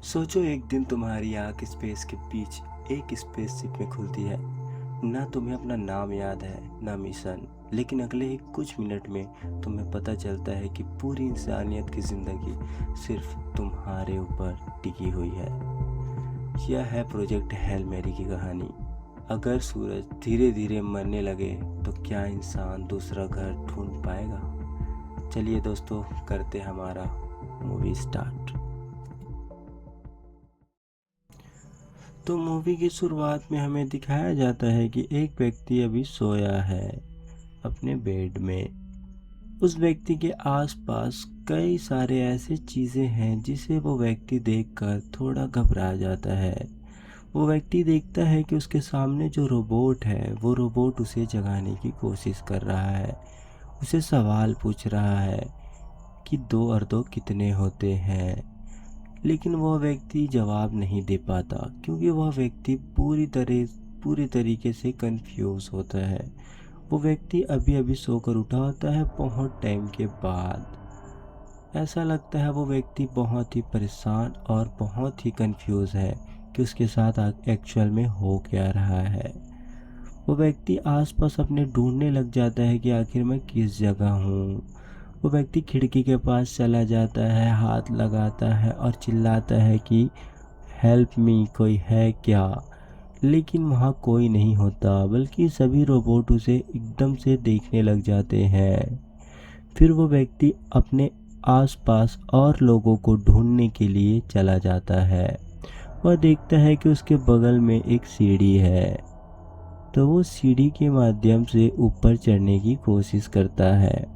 सोचो एक दिन तुम्हारी आंख स्पेस के बीच एक स्पेसशिप में खुलती है। ना तुम्हें अपना नाम याद है ना मिशन, लेकिन अगले ही कुछ मिनट में तुम्हें पता चलता है कि पूरी इंसानियत की जिंदगी सिर्फ तुम्हारे ऊपर टिकी हुई है। यह है प्रोजेक्ट हेल मैरी की कहानी। अगर सूरज धीरे धीरे मरने लगे तो क्या इंसान दूसरा घर ढूंढ पाएगा? चलिए दोस्तों, करते हमारा मूवी स्टार्ट। तो मूवी की शुरुआत में हमें दिखाया जाता है कि एक व्यक्ति अभी सोया है अपने बेड में। उस व्यक्ति के आसपास कई सारे ऐसे चीज़ें हैं जिसे वो व्यक्ति देखकर थोड़ा घबरा जाता है। वो व्यक्ति देखता है कि उसके सामने जो रोबोट है वो रोबोट उसे जगाने की कोशिश कर रहा है। उसे सवाल पूछ रहा है कि 2 और 2 कितने होते हैं। लेकिन वह व्यक्ति जवाब नहीं दे पाता क्योंकि वह व्यक्ति पूरी तरीके से कंफ्यूज होता है। वो व्यक्ति अभी अभी सोकर उठा होता है बहुत टाइम के बाद। ऐसा लगता है वो व्यक्ति बहुत ही परेशान और बहुत ही कंफ्यूज है कि उसके साथ एक्चुअल में हो क्या रहा है। वो व्यक्ति आसपास अपने ढूंढने लग जाता है कि आखिर मैं किस जगह हूँ। वो व्यक्ति खिड़की के पास चला जाता है, हाथ लगाता है और चिल्लाता है कि हेल्प मी, कोई है क्या? लेकिन वहाँ कोई नहीं होता, बल्कि सभी रोबोट उसे एकदम से देखने लग जाते हैं। फिर वो व्यक्ति अपने आसपास और लोगों को ढूंढने के लिए चला जाता है। वह देखता है कि उसके बगल में एक सीढ़ी है, तो वो सीढ़ी के माध्यम से ऊपर चढ़ने की कोशिश करता है।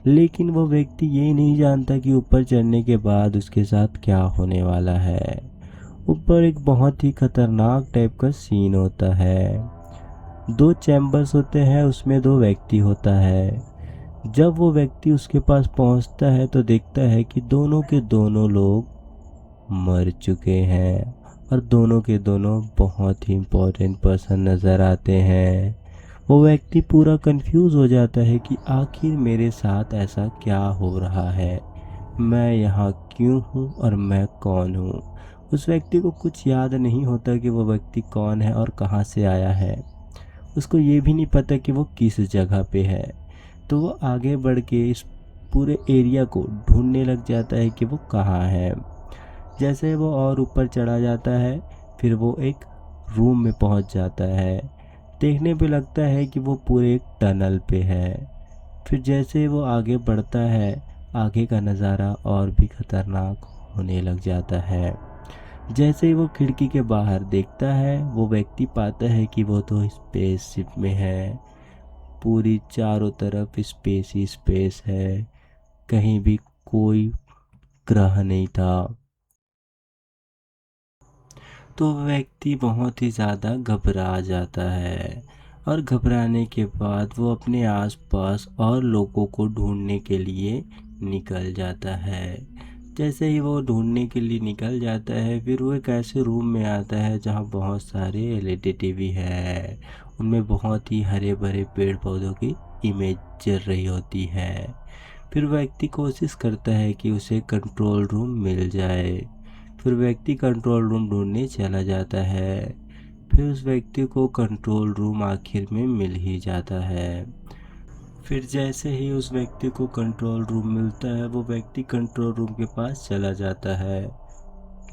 लेकिन वो व्यक्ति ये नहीं जानता कि ऊपर चढ़ने के बाद उसके साथ क्या होने वाला है। ऊपर एक बहुत ही खतरनाक टाइप का सीन होता है। 2 चैम्बर्स होते हैं, उसमें 2 व्यक्ति होता है। जब वो व्यक्ति उसके पास पहुंचता है तो देखता है कि दोनों के दोनों लोग मर चुके हैं और दोनों के दोनों बहुत ही इम्पोर्टेंट पर्सन नज़र आते हैं। वो व्यक्ति पूरा कंफ्यूज हो जाता है कि आखिर मेरे साथ ऐसा क्या हो रहा है, मैं यहाँ क्यों हूँ और मैं कौन हूँ। उस व्यक्ति को कुछ याद नहीं होता कि वो व्यक्ति कौन है और कहाँ से आया है। उसको ये भी नहीं पता कि वो किस जगह पे है। तो वो आगे बढ़ के इस पूरे एरिया को ढूंढने लग जाता है कि वो कहाँ है। जैसे वो और ऊपर चढ़ा जाता है, फिर वो एक रूम में पहुंच जाता है। देखने पे लगता है कि वो पूरे एक टनल पे है। फिर जैसे वो आगे बढ़ता है, आगे का नज़ारा और भी खतरनाक होने लग जाता है। जैसे ही वो खिड़की के बाहर देखता है, वो व्यक्ति पाता है कि वो तो स्पेसशिप में है। पूरी चारों तरफ स्पेस ही स्पेस है, कहीं भी कोई ग्रह नहीं था। तो व्यक्ति बहुत ही ज़्यादा घबरा जाता है और घबराने के बाद वो अपने आसपास और लोगों को ढूंढने के लिए निकल जाता है। जैसे ही वो ढूंढने के लिए निकल जाता है, फिर वो एक ऐसे रूम में आता है जहाँ बहुत सारे एलईडी टीवी है। उनमें बहुत ही हरे भरे पेड़ पौधों की इमेज चल रही होती है। फिर व्यक्ति कोशिश करता है कि उसे कंट्रोल रूम मिल जाए। फिर व्यक्ति कंट्रोल रूम ढूंढने चला जाता है। फिर उस व्यक्ति को कंट्रोल रूम आखिर में मिल ही जाता है। फिर जैसे ही उस व्यक्ति को कंट्रोल रूम मिलता है, वो व्यक्ति कंट्रोल रूम के पास चला जाता है।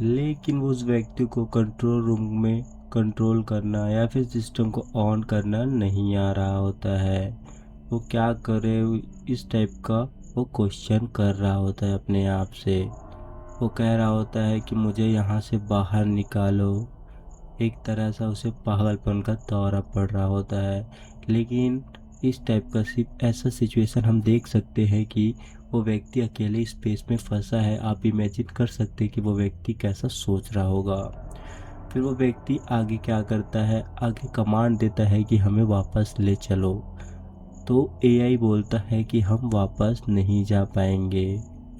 लेकिन उस व्यक्ति को कंट्रोल रूम में कंट्रोल करना या फिर सिस्टम को ऑन करना नहीं आ रहा होता है। वो क्या करे, इस टाइप का वो क्वेश्चन कर रहा होता है अपने आप से। वो कह रहा होता है कि मुझे यहाँ से बाहर निकालो। एक तरह से उसे पागलपन का दौरा पड़ रहा होता है। लेकिन इस टाइप का सिर्फ ऐसा सिचुएशन हम देख सकते हैं कि वो व्यक्ति अकेले स्पेस में फंसा है। आप इमेजिन कर सकते हैं कि वो व्यक्ति कैसा सोच रहा होगा। फिर वो व्यक्ति आगे क्या करता है, आगे कमांड देता है कि हमें वापस ले चलो। तो एआई बोलता है कि हम वापस नहीं जा पाएंगे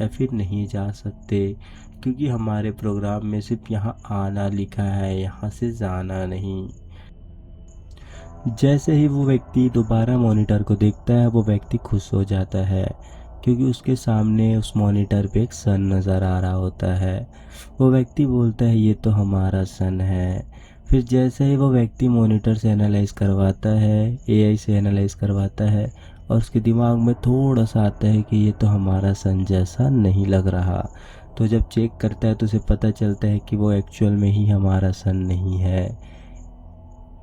या फिर नहीं जा सकते, क्योंकि हमारे प्रोग्राम में सिर्फ यहाँ आना लिखा है, यहाँ से जाना नहीं। जैसे ही वो व्यक्ति दोबारा मॉनिटर को देखता है, वो व्यक्ति खुश हो जाता है क्योंकि उसके सामने उस मॉनिटर पे एक सन नज़र आ रहा होता है। वो व्यक्ति बोलता है ये तो हमारा सन है। फिर जैसे ही वो व्यक्ति मॉनिटर से एनालाइज करवाता है, एआई से एनालाइज करवाता है, और उसके दिमाग में थोड़ा सा आता है कि ये तो हमारा सन जैसा नहीं लग रहा। तो जब चेक करता है तो उसे पता चलता है कि वो एक्चुअल में ही हमारा सन नहीं है।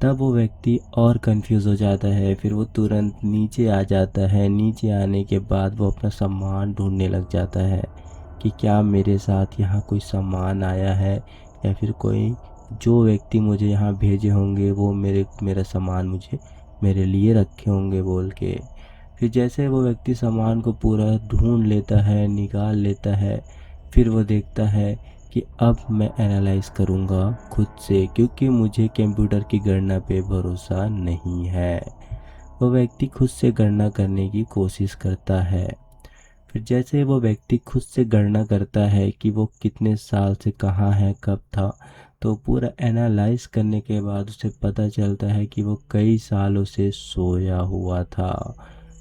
तब वो व्यक्ति और कंफ्यूज हो जाता है। फिर वो तुरंत नीचे आ जाता है। नीचे आने के बाद वो अपना सामान ढूंढने लग जाता है कि क्या मेरे साथ यहाँ कोई सामान आया है, या फिर कोई जो व्यक्ति मुझे यहाँ भेजे होंगे वो मेरा सामान मेरे लिए रखे होंगे बोल के। फिर जैसे वो व्यक्ति सामान को पूरा ढूंढ लेता है, निकाल लेता है, फिर वो देखता है कि अब मैं एनालाइज करूँगा खुद से, क्योंकि मुझे कंप्यूटर की गणना पे भरोसा नहीं है। वो व्यक्ति खुद से गणना करने की कोशिश करता है। फिर जैसे वो व्यक्ति खुद से गणना करता है कि वो कितने साल से कहाँ है, कब था, तो पूरा एनालाइज करने के बाद उसे पता चलता है कि वो कई सालों से सोया हुआ था।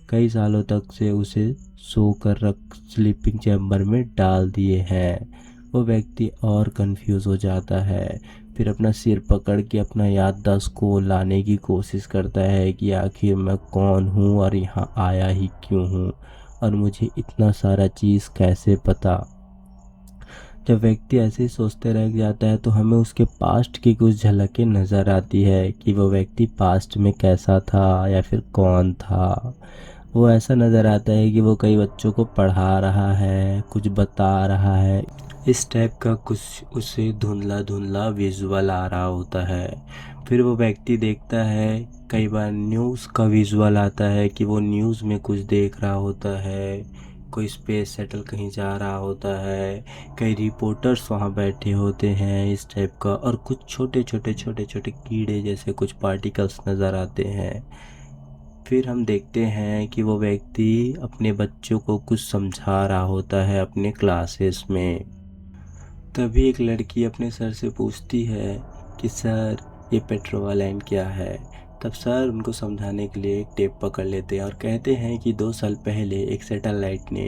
कई सालों तक से उसे सोकर रख स्लीपिंग चैम्बर में डाल दिए हैं। वो व्यक्ति और कंफ्यूज हो जाता है। फिर अपना सिर पकड़ के अपना याददाश्त को लाने की कोशिश करता है कि आखिर मैं कौन हूँ और यहाँ आया ही क्यों हूँ, और मुझे इतना सारा चीज़ कैसे पता। जब व्यक्ति ऐसे ही सोचते रह जाता है तो हमें उसके पास्ट की कुछ झलकें नज़र आती है कि वो व्यक्ति पास्ट में कैसा था या फिर कौन था। वो ऐसा नज़र आता है कि वो कई बच्चों को पढ़ा रहा है, कुछ बता रहा है, इस टाइप का कुछ उसे धुंधला धुंधला विजुअल आ रहा होता है। फिर वो व्यक्ति देखता है, कई बार न्यूज़ का विजुअल आता है कि वो न्यूज़ में कुछ देख रहा होता है, कोई स्पेस शटल कहीं जा रहा होता है, कई रिपोर्टर्स वहाँ बैठे होते हैं इस टाइप का, और कुछ छोटे छोटे कीड़े जैसे कुछ पार्टिकल्स नज़र आते हैं। फिर हम देखते हैं कि वो व्यक्ति अपने बच्चों को कुछ समझा रहा होता है अपने क्लासेस में। तभी एक लड़की अपने सर से पूछती है कि सर ये पेट्रोवा लाइन क्या है। तब सर उनको समझाने के लिए एक टेप पकड़ लेते हैं और कहते हैं कि 2 साल पहले एक सैटेलाइट ने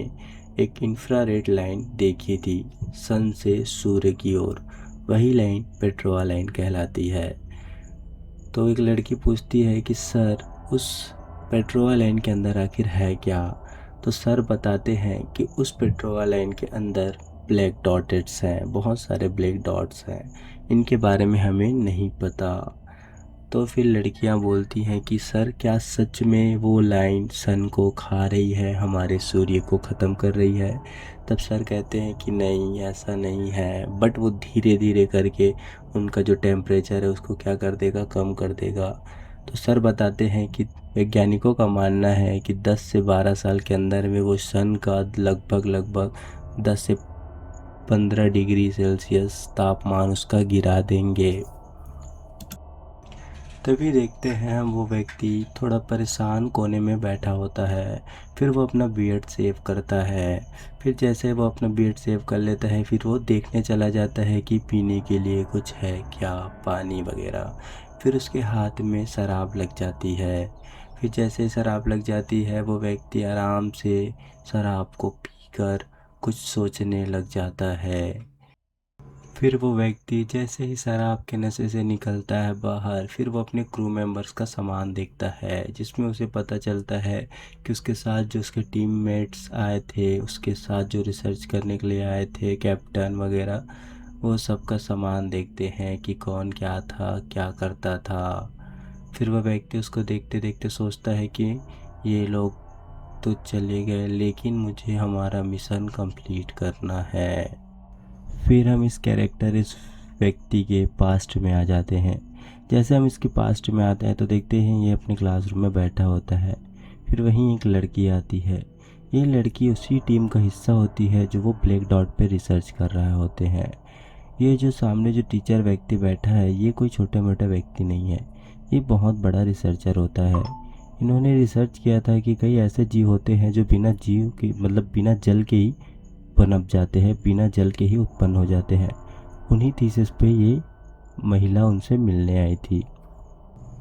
एक इंफ्रारेड लाइन देखी थी सन से सूर्य की ओर, वही लाइन पेट्रोवा लाइन कहलाती है। तो एक लड़की पूछती है कि सर उस पेट्रोवा लाइन के अंदर आखिर है क्या। तो सर बताते हैं कि उस पेट्रोवा लाइन के अंदर ब्लैक डॉट्स हैं, बहुत सारे ब्लैक डॉट्स हैं, इनके बारे में हमें नहीं पता। तो फिर लड़कियां बोलती हैं कि सर क्या सच में वो लाइन सन को खा रही है, हमारे सूर्य को ख़त्म कर रही है। तब सर कहते हैं कि नहीं ऐसा नहीं है, बट वो धीरे धीरे करके उनका जो टेम्परेचर है उसको क्या कर देगा, कम कर देगा। तो सर बताते हैं कि वैज्ञानिकों का मानना है कि 10 से 12 साल के अंदर में वो सन का लगभग 10 से 15 डिग्री सेल्सियस तापमान उसका गिरा देंगे। तभी देखते हैं हम वो व्यक्ति थोड़ा परेशान कोने में बैठा होता है। फिर वो अपना बियर्ड सेव करता है। फिर जैसे वो अपना बियर्ड सेव कर लेता है फिर वो देखने चला जाता है कि पीने के लिए कुछ है क्या, पानी वगैरह। फिर उसके हाथ में शराब लग जाती है। फिर जैसे शराब लग जाती है वो व्यक्ति आराम से शराब को पीकर कुछ सोचने लग जाता है। फिर वो व्यक्ति जैसे ही शराब के नशे से निकलता है बाहर, फिर वो अपने क्रू मेंबर्स का सामान देखता है, जिसमें उसे पता चलता है कि उसके साथ जो उसके टीममेट्स आए थे, उसके साथ जो रिसर्च करने के लिए आए थे कैप्टन वगैरह, वो सबका सामान देखते हैं कि कौन क्या था, क्या करता था। फिर वह व्यक्ति उसको देखते देखते सोचता है कि ये लोग तो चले गए लेकिन मुझे हमारा मिशन कंप्लीट करना है। फिर हम इस व्यक्ति के पास्ट में आ जाते हैं। जैसे हम इसके पास्ट में आते हैं तो देखते हैं ये अपने क्लासरूम में बैठा होता है। फिर वहीं एक लड़की आती है। ये लड़की उसी टीम का हिस्सा होती है जो वो ब्लैक डॉट पे रिसर्च कर रहे होते हैं। ये जो सामने जो टीचर व्यक्ति बैठा है ये कोई छोटा मोटा व्यक्ति नहीं है, ये बहुत बड़ा रिसर्चर होता है। इन्होंने रिसर्च किया था कि कई ऐसे जीव होते हैं जो बिना जीव के मतलब बिना जल के ही पनप जाते हैं, बिना जल के ही उत्पन्न हो जाते हैं। उन्हीं थीसिस पे ये महिला उनसे मिलने आई थी,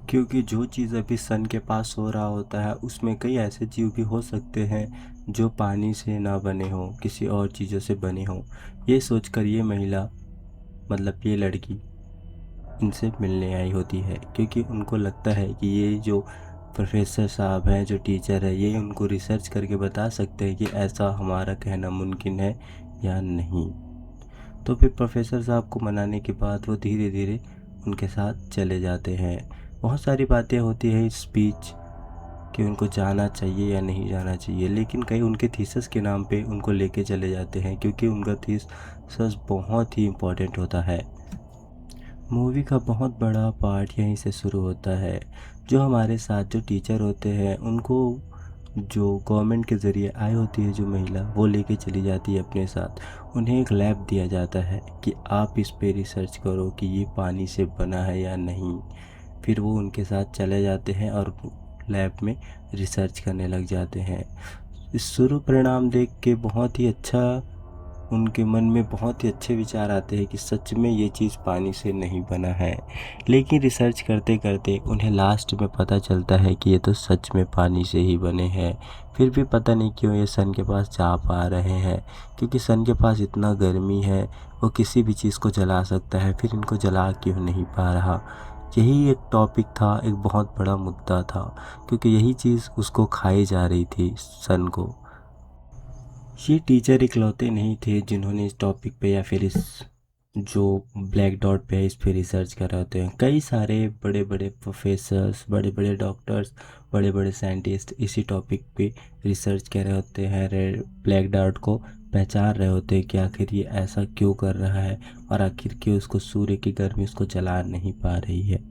क्योंकि जो चीज़ अभी सन के पास हो रहा होता है उसमें कई ऐसे जीव भी हो सकते हैं जो पानी से ना बने हों, किसी और चीज़ों से बने हों। ये सोचकर ये महिला, मतलब ये लड़की, इनसे मिलने आई होती है, क्योंकि उनको लगता है कि ये जो प्रोफेसर साहब हैं, जो टीचर है, ये उनको रिसर्च करके बता सकते हैं कि ऐसा हमारा कहना मुमकिन है या नहीं। तो फिर प्रोफेसर साहब को मनाने के बाद वो धीरे धीरे उनके साथ चले जाते हैं। बहुत सारी बातें होती है इस स्पीच कि उनको जाना चाहिए या नहीं जाना चाहिए, लेकिन कई उनके थीसिस के नाम पे उनको लेके चले जाते हैं, क्योंकि उनका थीसिस बहुत ही इम्पोर्टेंट होता है। मूवी का बहुत बड़ा पार्ट यहीं से शुरू होता है। जो हमारे साथ जो टीचर होते हैं, उनको जो गवर्नमेंट के ज़रिए आई होती है जो महिला, वो लेके चली जाती है अपने साथ। उन्हें एक लैब दिया जाता है कि आप इस पे रिसर्च करो कि ये पानी से बना है या नहीं। फिर वो उनके साथ चले जाते हैं और लैब में रिसर्च करने लग जाते हैं। इस शुरू परिणाम देख के बहुत ही अच्छा, उनके मन में बहुत ही अच्छे विचार आते हैं कि सच में ये चीज़ पानी से नहीं बना है। लेकिन रिसर्च करते करते उन्हें लास्ट में पता चलता है कि ये तो सच में पानी से ही बने हैं। फिर भी पता नहीं क्यों ये सन के पास जा पा रहे हैं, क्योंकि सन के पास इतना गर्मी है, वो किसी भी चीज़ को जला सकता है, फिर इनको जला क्यों नहीं पा रहा। यही एक टॉपिक था, एक बहुत बड़ा मुद्दा था, क्योंकि यही चीज़ उसको खाई जा रही थी, सन को। ये टीचर इकलौते नहीं थे जिन्होंने इस टॉपिक पे या फिर इस जो ब्लैक डॉट पे है इस पे रिसर्च कर रहे होते हैं। कई सारे बड़े बड़े प्रोफेसर्स, बड़े बड़े डॉक्टर्स, बड़े बड़े साइंटिस्ट इसी टॉपिक पे रिसर्च कर रहे होते हैं, रेड ब्लैक डॉट को पहचान रहे होते हैं कि आखिर ये ऐसा क्यों कर रहा है और आखिर क्यों उसको सूर्य की गर्मी उसको जला नहीं पा रही है।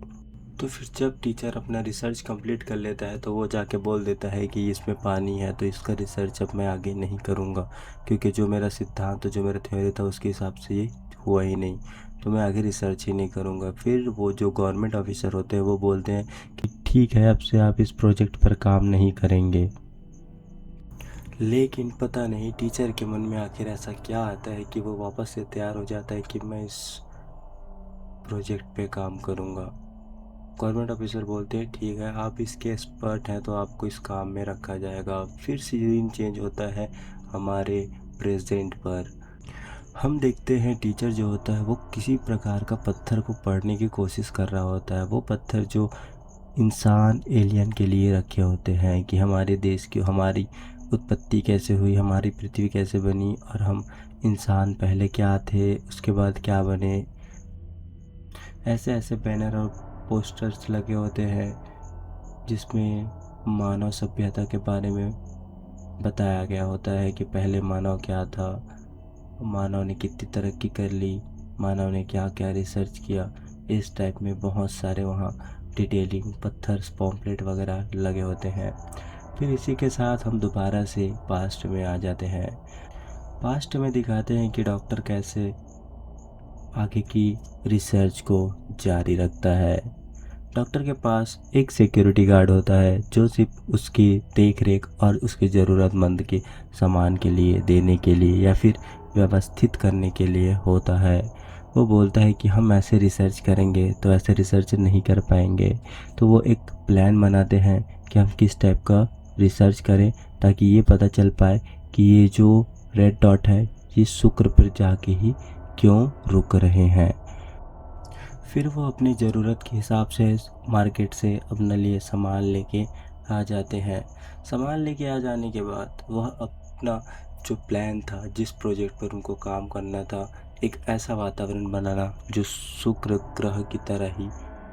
तो फिर जब टीचर अपना रिसर्च कंप्लीट कर लेता है, तो वो जाके बोल देता है कि इसमें पानी है, तो इसका रिसर्च अब मैं आगे नहीं करूँगा, क्योंकि जो मेरा सिद्धांत, जो मेरा थ्योरी था, उसके हिसाब से ये हुआ ही नहीं, तो मैं आगे रिसर्च ही नहीं करूँगा। फिर वो जो गवर्नमेंट ऑफिसर होते हैं वो बोलते हैं कि ठीक है, अब से आप इस प्रोजेक्ट पर काम नहीं करेंगे। लेकिन पता नहीं टीचर के मन में आखिर ऐसा क्या आता है कि वो वापस से तैयार हो जाता है कि मैं इस प्रोजेक्ट पे काम करूँगा। गवर्नमेंट ऑफिसर बोलते हैं ठीक है, आप इसके एक्सपर्ट हैं, तो आपको इस काम में रखा जाएगा। फिर सीन चेंज होता है हमारे प्रेजेंट पर। हम देखते हैं टीचर जो होता है वो किसी प्रकार का पत्थर को पढ़ने की कोशिश कर रहा होता है। वो पत्थर जो इंसान एलियन के लिए रखे होते हैं कि हमारे देश की, हमारी उत्पत्ति कैसे हुई, हमारी पृथ्वी कैसे बनी, और हम इंसान पहले क्या थे, उसके बाद क्या बने। ऐसे ऐसे बैनर और पोस्टर्स लगे होते हैं जिसमें मानव सभ्यता के बारे में बताया गया होता है कि पहले मानव क्या था, मानव ने कितनी तरक्की कर ली, मानव ने क्या क्या रिसर्च किया। इस टाइप में बहुत सारे वहाँ डिटेलिंग पत्थर, पॉम्पलेट वगैरह लगे होते हैं। फिर इसी के साथ हम दोबारा से पास्ट में आ जाते हैं। पास्ट में दिखाते हैं कि डॉक्टर कैसे आगे की रिसर्च को जारी रखता है। डॉक्टर के पास एक सिक्योरिटी गार्ड होता है जो सिर्फ उसकी देख रेख और उसके ज़रूरतमंद के सामान के लिए देने के लिए या फिर व्यवस्थित करने के लिए होता है। वो बोलता है कि हम ऐसे रिसर्च करेंगे तो ऐसे रिसर्च नहीं कर पाएंगे, तो वो एक प्लान बनाते हैं कि हम किस टाइप का रिसर्च करें ताकि ये पता चल पाए कि ये जो रेड डॉट है ये शुक्र पर जाके ही क्यों रुक रहे हैं। फिर वो अपनी ज़रूरत के हिसाब से मार्केट से अपने लिए सामान लेके आ जाते हैं। सामान लेके आ जाने के बाद वह अपना जो प्लान था, जिस प्रोजेक्ट पर उनको काम करना था, एक ऐसा वातावरण बनाना जो शुक्र ग्रह की तरह ही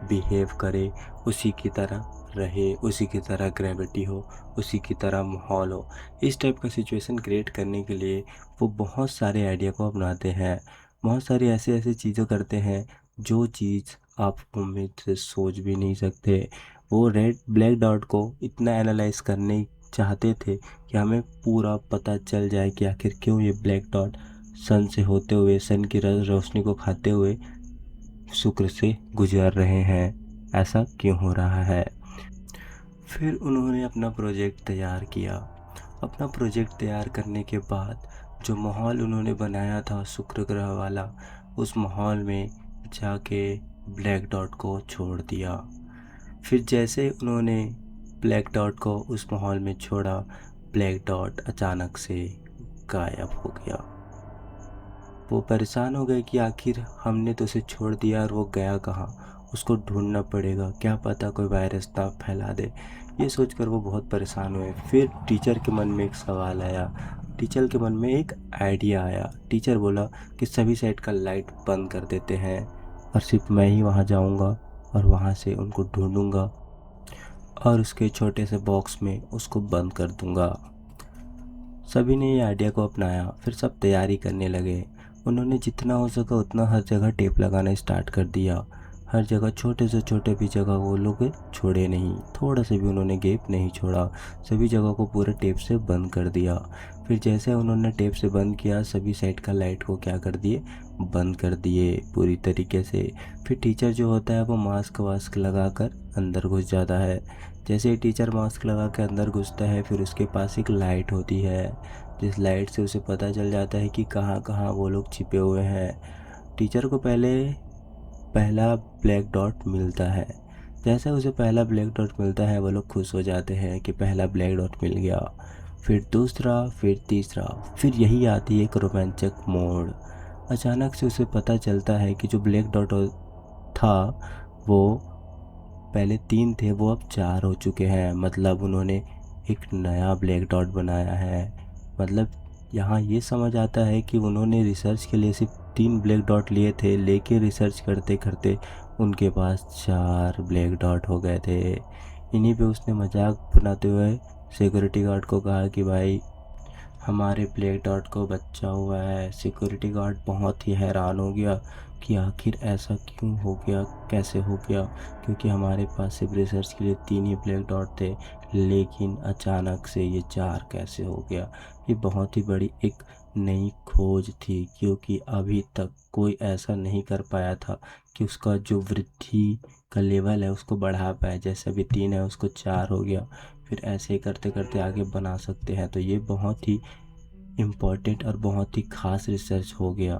बिहेव करे, उसी की तरह रहे, उसी की तरह ग्रेविटी हो, उसी की तरह माहौल हो। इस टाइप का सिचुएशन क्रिएट करने के लिए वो बहुत सारे आइडिया को अपनाते हैं, बहुत सारी ऐसे ऐसे चीज़ें करते हैं जो चीज़ आप उम्मीद से सोच भी नहीं सकते। वो रेड ब्लैक डॉट को इतना एनालाइज करने चाहते थे कि हमें पूरा पता चल जाए कि आखिर क्यों ये ब्लैक डॉट सन से होते हुए, सन की रोशनी को खाते हुए शुक्र से गुजर रहे हैं, ऐसा क्यों हो रहा है। फिर उन्होंने अपना प्रोजेक्ट तैयार किया। अपना प्रोजेक्ट तैयार करने के बाद जो माहौल उन्होंने बनाया था शुक्र ग्रह वाला, उस माहौल में जाके ब्लैक डॉट को छोड़ दिया। फिर जैसे उन्होंने ब्लैक डॉट को उस माहौल में छोड़ा, ब्लैक डॉट अचानक से गायब हो गया। वो परेशान हो गए कि आखिर हमने तो उसे छोड़ दिया और वो गया कहाँ, उसको ढूंढना पड़ेगा, क्या पता कोई वायरस ना फैला दे। ये सोचकर वो बहुत परेशान हुए। फिर टीचर के मन में एक सवाल आया, टीचर के मन में एक आइडिया आया। टीचर बोला कि सभी साइड का लाइट बंद कर देते हैं और सिर्फ मैं ही वहाँ जाऊँगा और वहाँ से उनको ढूंढूंगा और उसके छोटे से बॉक्स में उसको बंद कर दूंगा। सभी ने ये आइडिया को अपनाया। फिर सब तैयारी करने लगे। उन्होंने जितना हो सका उतना हर जगह टेप लगाना स्टार्ट कर दिया। हर जगह छोटे से छोटे भी जगह वो लोग छोड़े नहीं, थोड़ा सा भी उन्होंने गैप नहीं छोड़ा। सभी जगह को पूरे टेप से बंद कर दिया। फिर जैसे उन्होंने टेप से बंद किया, सभी साइड का लाइट को क्या कर दिए, बंद कर दिए पूरी तरीके से। फिर टीचर जो होता है वो मास्क वास्क लगा कर अंदर घुस जाता है। जैसे ही टीचर मास्क लगा के अंदर घुसता है, फिर उसके पास एक लाइट होती है, जिस लाइट से उसे पता चल जाता है कि कहाँ कहाँ वो लोग छिपे हुए हैं। टीचर को पहला ब्लैक डॉट मिलता है। जैसे उसे पहला ब्लैक डॉट मिलता है, वो लोग खुश हो जाते हैं कि पहला ब्लैक डॉट मिल गया। फिर दूसरा, फिर तीसरा, फिर यही आती है एक रोमांचक मोड़। अचानक से उसे पता चलता है कि जो ब्लैक डॉट था वो पहले 3 थे, वो अब 4 हो चुके हैं। मतलब उन्होंने एक नया ब्लैक डॉट बनाया है। मतलब यहाँ ये समझ आता है कि उन्होंने रिसर्च के लिए सिर्फ 3 ब्लैक डॉट लिए थे, लेकिन रिसर्च करते करते उनके पास 4 ब्लैक डॉट हो गए थे। इन्हीं पे उसने मजाक बनाते हुए सिक्योरिटी गार्ड को कहा कि भाई हमारे ब्लैक डॉट को बच्चा हुआ है। सिक्योरिटी गार्ड बहुत ही हैरान हो गया कि आखिर ऐसा क्यों हो गया, कैसे हो गया, क्योंकि हमारे पास सिर्फ रिसर्च के लिए 3 ही ब्लैक डॉट थे, लेकिन अचानक से ये 4 कैसे हो गया। ये बहुत ही बड़ी एक नई खोज थी, क्योंकि अभी तक कोई ऐसा नहीं कर पाया था कि उसका जो वृद्धि का लेवल है उसको बढ़ा पाए। जैसे अभी 3 है, उसको 4 हो गया, फिर ऐसे ही करते करते आगे बना सकते हैं। तो ये बहुत ही इम्पोर्टेंट और बहुत ही ख़ास रिसर्च हो गया।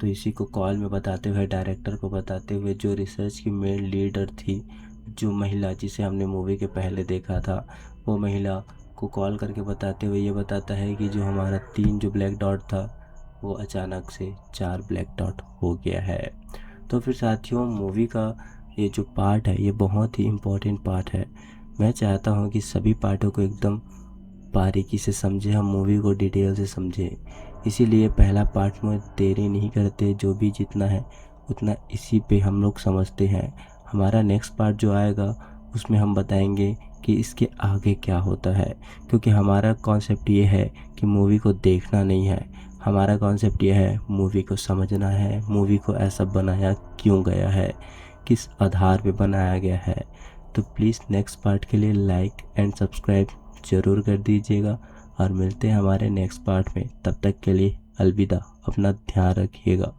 तो इसी को कॉल में बताते हुए, डायरेक्टर को बताते हुए, जो रिसर्च की मेन लीडर थी, जो महिला जिसे हमने मूवी के पहले देखा था, वो महिला को कॉल करके बताते हुए ये बताता है कि जो हमारा 3 जो ब्लैक डॉट था वो अचानक से 4 ब्लैक डॉट हो गया है। तो फिर साथियों, मूवी का ये जो पार्ट है ये बहुत ही इम्पोर्टेंट पार्ट है। मैं चाहता हूँ कि सभी पार्टों को एकदम बारीकी से समझे, हम मूवी को डिटेल से समझे। इसीलिए पहला पार्ट में देरी नहीं करते, जो भी जितना है उतना इसी पे हम लोग समझते हैं। हमारा नेक्स्ट पार्ट जो आएगा उसमें हम बताएंगे कि इसके आगे क्या होता है, क्योंकि हमारा कॉन्सेप्ट ये है कि मूवी को देखना नहीं है, हमारा कॉन्सेप्ट ये है मूवी को समझना है। मूवी को ऐसा बनाया क्यों गया है, किस आधार पे बनाया गया है। तो प्लीज़ नेक्स्ट पार्ट के लिए लाइक एंड सब्सक्राइब ज़रूर कर दीजिएगा और मिलते हैं हमारे नेक्स्ट पार्ट में। तब तक के लिए अलविदा, अपना ध्यान रखिएगा।